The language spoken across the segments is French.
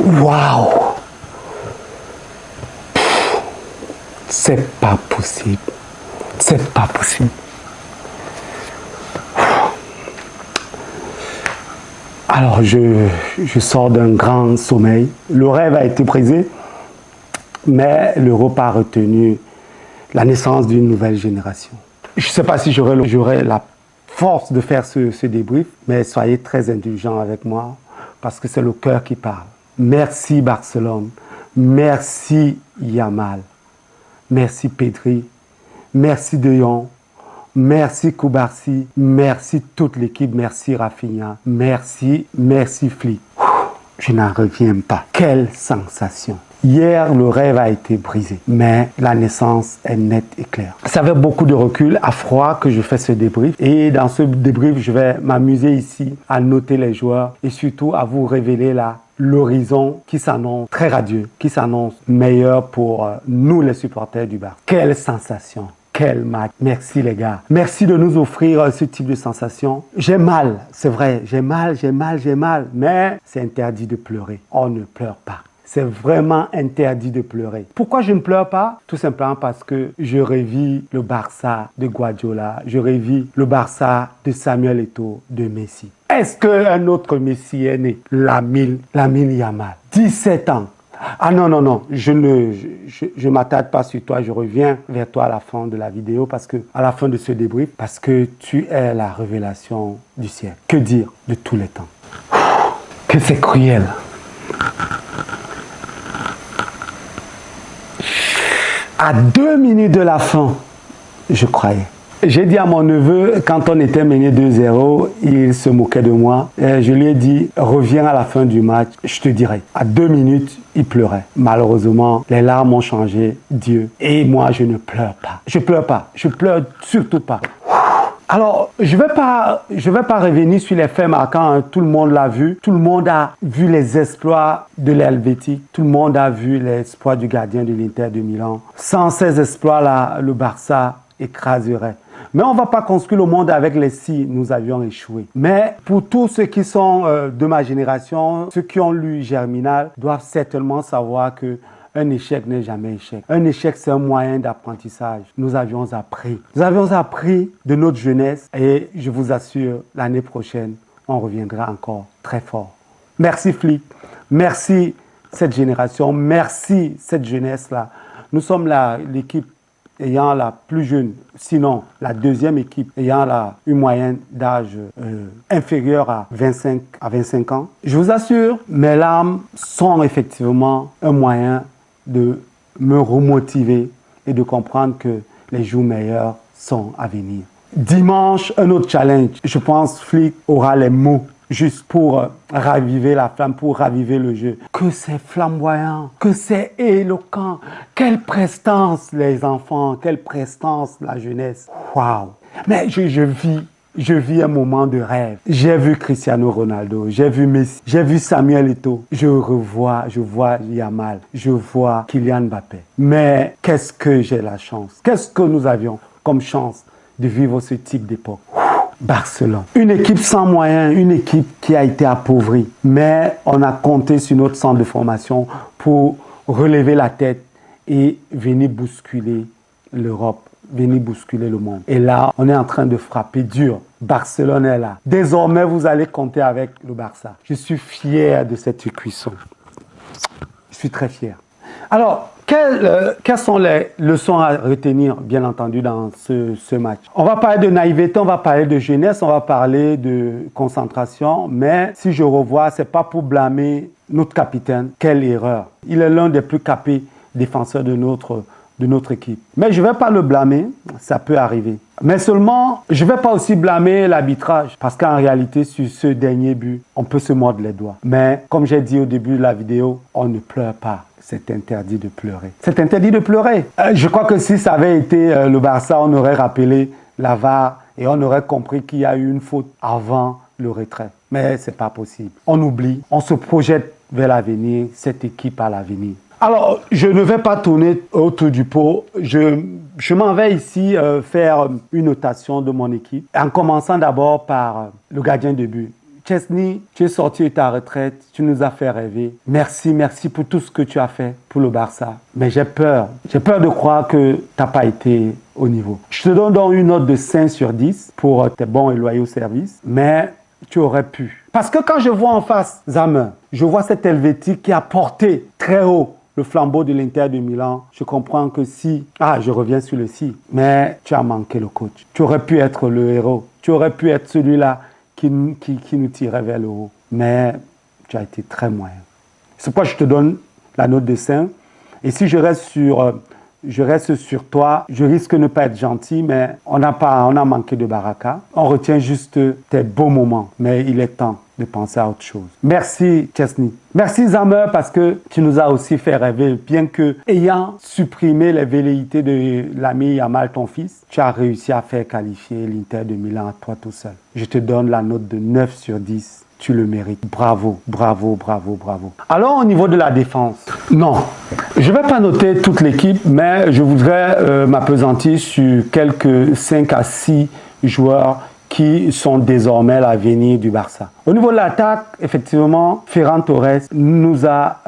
Waouh! C'est pas possible. C'est pas possible. Alors, je sors d'un grand sommeil. Le rêve a été brisé, mais le repas a retenu la naissance d'une nouvelle génération. Je ne sais pas si j'aurai la force de faire ce débrief, mais soyez très indulgents avec moi, parce que c'est le cœur qui parle. Merci Barcelone, merci Yamal, merci Pedri, merci De Jong, merci Koubarsi, merci toute l'équipe, merci Rafinha, merci Flick. Je n'en reviens pas. Quelle sensation! Hier, le rêve a été brisé, mais la naissance est nette et claire. C'est avec beaucoup de recul, à froid, que je fais ce débrief. Et dans ce débrief, je vais m'amuser ici à noter les joueurs et surtout à vous révéler l'horizon qui s'annonce très radieux, qui s'annonce meilleur pour nous les supporters du Barça. Quelle sensation! Quel match! Merci les gars. Merci de nous offrir ce type de sensation. J'ai mal, c'est vrai, j'ai mal, mais c'est interdit de pleurer. On ne pleure pas. C'est vraiment interdit de pleurer. Pourquoi je ne pleure pas? Tout simplement parce que je revis le Barça de Guardiola, je revis le Barça de Samuel Eto'o, de Messi. Est-ce qu'un autre Messi est né? Lamine Yamal, 17 ans. Ah non, je ne m'attarde pas sur toi, je reviens vers toi à la fin de la vidéo, à la fin de ce débrief, parce que tu es la révélation du siècle. Que dire de tous les temps? Que c'est cruel. À 2 minutes de la fin, je croyais. J'ai dit à mon neveu, quand on était mené 2-0, il se moquait de moi. Et je lui ai dit, reviens à la fin du match, je te dirai. À 2 minutes, il pleurait. Malheureusement, les larmes ont changé Dieu. Et moi, je ne pleure pas. Je pleure surtout pas. Alors, je vais pas revenir sur les faits marquants, hein. Tout le monde l'a vu. Tout le monde a vu les exploits de l'Helvétique. Tout le monde a vu les exploits du gardien de l'Inter de Milan. Sans ces exploits-là, le Barça écraserait. Mais on ne va pas construire le monde avec les si nous avions échoué. Mais pour tous ceux qui sont de ma génération, ceux qui ont lu Germinal, doivent certainement savoir que un échec n'est jamais échec. Un échec, c'est un moyen d'apprentissage. Nous avions appris. Nous avions appris de notre jeunesse et je vous assure, l'année prochaine, on reviendra encore très fort. Merci Flick. Merci cette génération. Merci cette jeunesse-là. Nous sommes l'équipe ayant la plus jeune, sinon la deuxième équipe ayant une moyenne d'âge inférieure à 25 ans. Je vous assure, mes larmes sont effectivement un moyen de me remotiver et de comprendre que les jours meilleurs sont à venir. Dimanche, un autre challenge. Je pense Flick aura les mots juste pour raviver la flamme, pour raviver le jeu. Que c'est flamboyant, que c'est éloquent. Quelle prestance les enfants, quelle prestance la jeunesse. Waouh! Mais je vis un moment de rêve. J'ai vu Cristiano Ronaldo, j'ai vu Messi, j'ai vu Samuel Eto'o. Je vois Yamal, je vois Kylian Mbappé. Mais qu'est-ce que j'ai la chance? Qu'est-ce que nous avions comme chance de vivre ce type d'époque? Barcelone. Une équipe sans moyens, une équipe qui a été appauvrie. Mais on a compté sur notre centre de formation pour relever la tête et venir bousculer l'Europe, venir bousculer le monde. Et là, on est en train de frapper dur. Barcelone est là. Désormais, vous allez compter avec le Barça. Je suis fier de cette cuisson. Je suis très fier. Alors, quelles sont les leçons à retenir, bien entendu, dans ce match? On va parler de naïveté, on va parler de jeunesse, on va parler de concentration. Mais si je revois, ce n'est pas pour blâmer notre capitaine. Quelle erreur! Il est l'un des plus capés défenseurs de notre équipe. Mais je ne vais pas le blâmer, ça peut arriver. Mais seulement, je ne vais pas aussi blâmer l'arbitrage, parce qu'en réalité, sur ce dernier but, on peut se mordre les doigts. Mais comme j'ai dit au début de la vidéo, on ne pleure pas. C'est interdit de pleurer. C'est interdit de pleurer. Je crois que si ça avait été le Barça, on aurait rappelé la VAR et on aurait compris qu'il y a eu une faute avant le retrait. Mais ce n'est pas possible. On oublie, on se projette vers l'avenir, cette équipe à l'avenir. Alors, je ne vais pas tourner autour du pot. Je m'en vais ici faire une notation de mon équipe, en commençant d'abord par le gardien de but, Chesney, tu es sorti de ta retraite, tu nous as fait rêver. Merci, merci pour tout ce que tu as fait pour le Barça. Mais j'ai peur de croire que tu n'as pas été au niveau. Je te donne donc une note de 5 sur 10 pour tes bons et loyaux services, mais tu aurais pu. Parce que quand je vois en face Zamer, je vois cet Helvétique qui a porté très haut le flambeau de l'Inter de Milan, je comprends que si... je reviens sur le si. Mais tu as manqué le coach. Tu aurais pu être le héros. Tu aurais pu être celui-là qui nous tirait vers le haut. Mais tu as été très moyen. C'est pourquoi je te donne la note de 5. Et si je reste sur toi, je risque de ne pas être gentil, mais on a manqué de baraka. On retient juste tes beaux moments. Mais il est temps de penser à autre chose. Merci Chesney. Merci Zamer parce que tu nous as aussi fait rêver. Bien que ayant supprimé les velléités de l'ami Yamal, ton fils, tu as réussi à faire qualifier l'Inter de Milan à toi tout seul. Je te donne la note de 9 sur 10. Tu le mérites. Bravo, bravo, bravo, bravo. Alors au niveau de la défense, non. Je ne vais pas noter toute l'équipe, mais je voudrais m'appesantir sur quelques 5 à 6 joueurs qui sont désormais l'avenir du Barça. Au niveau de l'attaque, effectivement, Ferran Torres nous a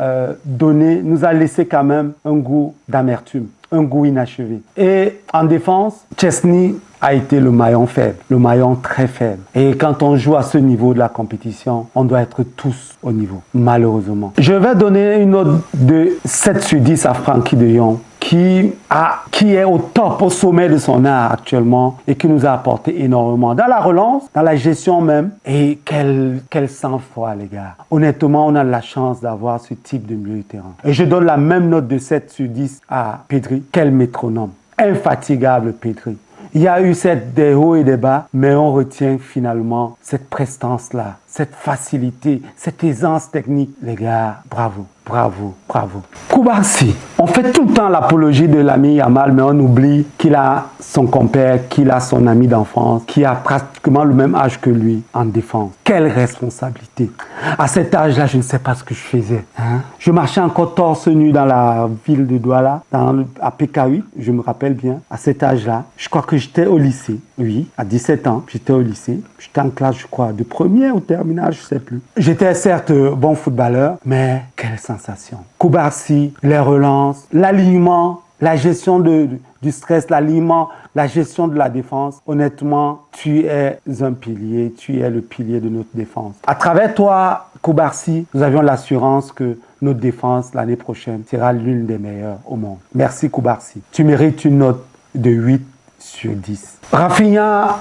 laissé quand même un goût d'amertume, un goût inachevé. Et en défense, Chesney a été le maillon faible, le maillon très faible. Et quand on joue à ce niveau de la compétition, on doit être tous au niveau, malheureusement. Je vais donner une note de 7 sur 10 à Frenkie de Jong, qui est au top, au sommet de son art actuellement et qui nous a apporté énormément dans la relance, dans la gestion même. Et quel sang-froid, les gars. Honnêtement, on a la chance d'avoir ce type de milieu de terrain. Et je donne la même note de 7 sur 10 à Pedri. Quel métronome. Infatigable Pedri. Il y a eu des hauts et des bas, mais on retient finalement cette prestance-là, cette facilité, cette aisance technique. Les gars, bravo, bravo, bravo. Koubarsi, on fait tout le temps l'apologie de l'ami Yamal, mais on oublie qu'il a son compère, qu'il a son ami d'enfance, qui a pratiquement le même âge que lui en défense. Quelle responsabilité. À cet âge-là, je ne sais pas ce que je faisais. Je marchais encore torse nu dans la ville de Douala, à PK8, je me rappelle bien. À cet âge-là, je crois que j'étais au lycée. Oui, à 17 ans, j'étais au lycée. J'étais en classe, je crois, de première ou terminale, je ne sais plus. J'étais certes bon footballeur, mais quelle sensation. Koubarsi, les relances, l'alignement, la gestion du stress, l'alignement, la gestion de la défense. Honnêtement, tu es un pilier, tu es le pilier de notre défense. À travers toi, Koubarsi, nous avions l'assurance que notre défense l'année prochaine sera l'une des meilleures au monde. Merci Koubarsi. Tu mérites une note de 8 sur 10. Rafinha,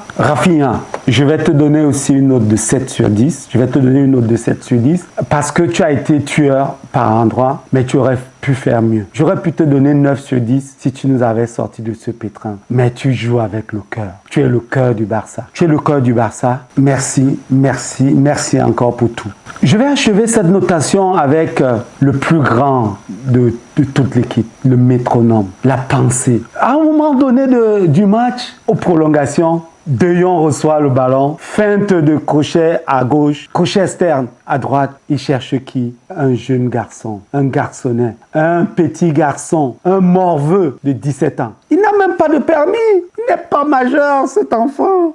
je vais te donner aussi une note de 7 sur 10. Je vais te donner une note de 7 sur 10 parce que tu as été tueur par endroit, mais tu aurais pu faire mieux. J'aurais pu te donner 9 sur 10 si tu nous avais sorti de ce pétrin. Mais tu joues avec le cœur. Tu es le cœur du Barça. Tu es le cœur du Barça. Merci, merci, merci encore pour tout. Je vais achever cette notation avec le plus grand de toute l'équipe, le métronome, la pensée. À un moment donné du match, aux prolongations, De Jong reçoit le ballon, feinte de crochet à gauche, crochet externe à droite. Il cherche qui? Un jeune garçon, un garçonnet, un petit garçon, un morveux de 17 ans. Il n'a même pas de permis, il n'est pas majeur cet enfant.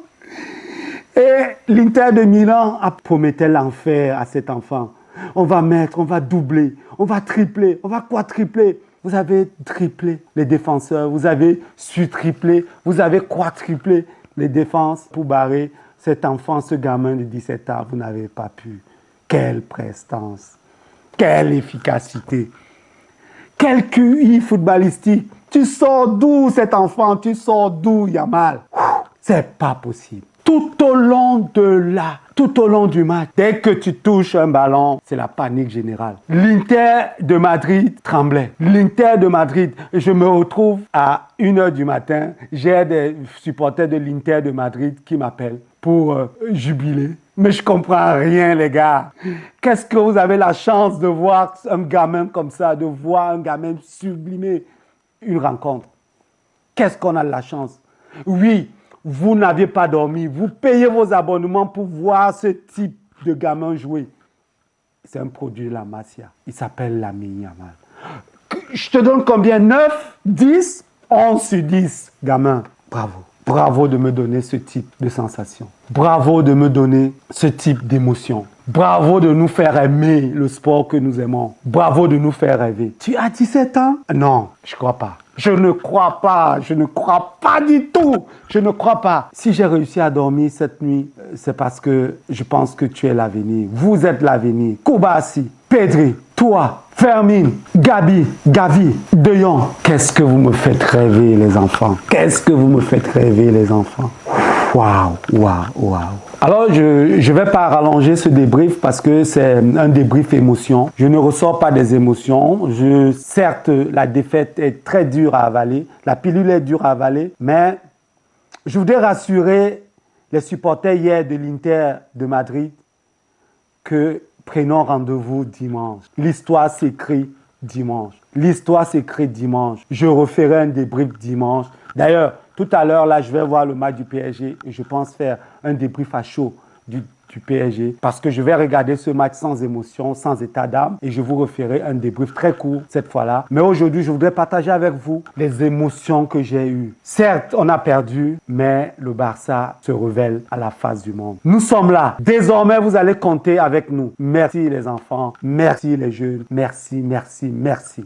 Et l'Inter de Milan a prometté l'enfer à cet enfant. On va doubler, on va tripler, on va quadrupler. Vous avez triplé les défenseurs, vous avez su-triplé, vous avez quadruplé les défenses pour barrer cet enfant, ce gamin de 17 ans. Vous n'avez pas pu. Quelle prestance, quelle efficacité, quel QI footballistique. Tu sors d'où cet enfant? Tu sors d'où, Yamal? C'est pas possible. Tout au long du match, dès que tu touches un ballon, c'est la panique générale. L'Inter de Madrid tremblait. L'Inter de Madrid, je me retrouve à 1h du matin, j'ai des supporters de l'Inter de Madrid qui m'appellent pour jubiler. Mais je comprends rien, les gars. Qu'est-ce que vous avez la chance de voir un gamin comme ça, de voir un gamin sublimer une rencontre? Qu'est-ce qu'on a de la chance? Oui, vous n'aviez pas dormi, vous payez vos abonnements pour voir ce type de gamin jouer. C'est un produit de la Masia. Il s'appelle Lamine Yamal. Je te donne combien? 9, 10, 11 sur 10, gamin. Bravo. Bravo de me donner ce type de sensation. Bravo de me donner ce type d'émotion. Bravo de nous faire aimer le sport que nous aimons. Bravo de nous faire rêver. Tu as 17 ans? Non, je ne crois pas. Je ne crois pas. Je ne crois pas du tout. Je ne crois pas. Si j'ai réussi à dormir cette nuit, c'est parce que je pense que tu es l'avenir. Vous êtes l'avenir. Koubassi, Pedri, toi, Fermine, Gabi, Gavi, De Jong. Qu'est-ce que vous me faites rêver, les enfants? Qu'est-ce que vous me faites rêver, les enfants? Waouh, waouh, waouh. Alors, je ne vais pas rallonger ce débrief parce que c'est un débrief émotion. Je ne ressors pas des émotions. Certes, la défaite est très dure à avaler. La pilule est dure à avaler. Mais je voudrais rassurer les supporters hier de l'Inter de Madrid que prenons rendez-vous dimanche. L'histoire s'écrit dimanche. L'histoire s'écrit dimanche. Je referai un débrief dimanche. D'ailleurs, tout à l'heure, là, je vais voir le match du PSG et je pense faire un débrief à chaud du PSG parce que je vais regarder ce match sans émotion, sans état d'âme et je vous referai un débrief très court cette fois-là. Mais aujourd'hui, je voudrais partager avec vous les émotions que j'ai eues. Certes, on a perdu, mais le Barça se révèle à la face du monde. Nous sommes là. Désormais, vous allez compter avec nous. Merci les enfants, merci les jeunes, merci, merci, merci.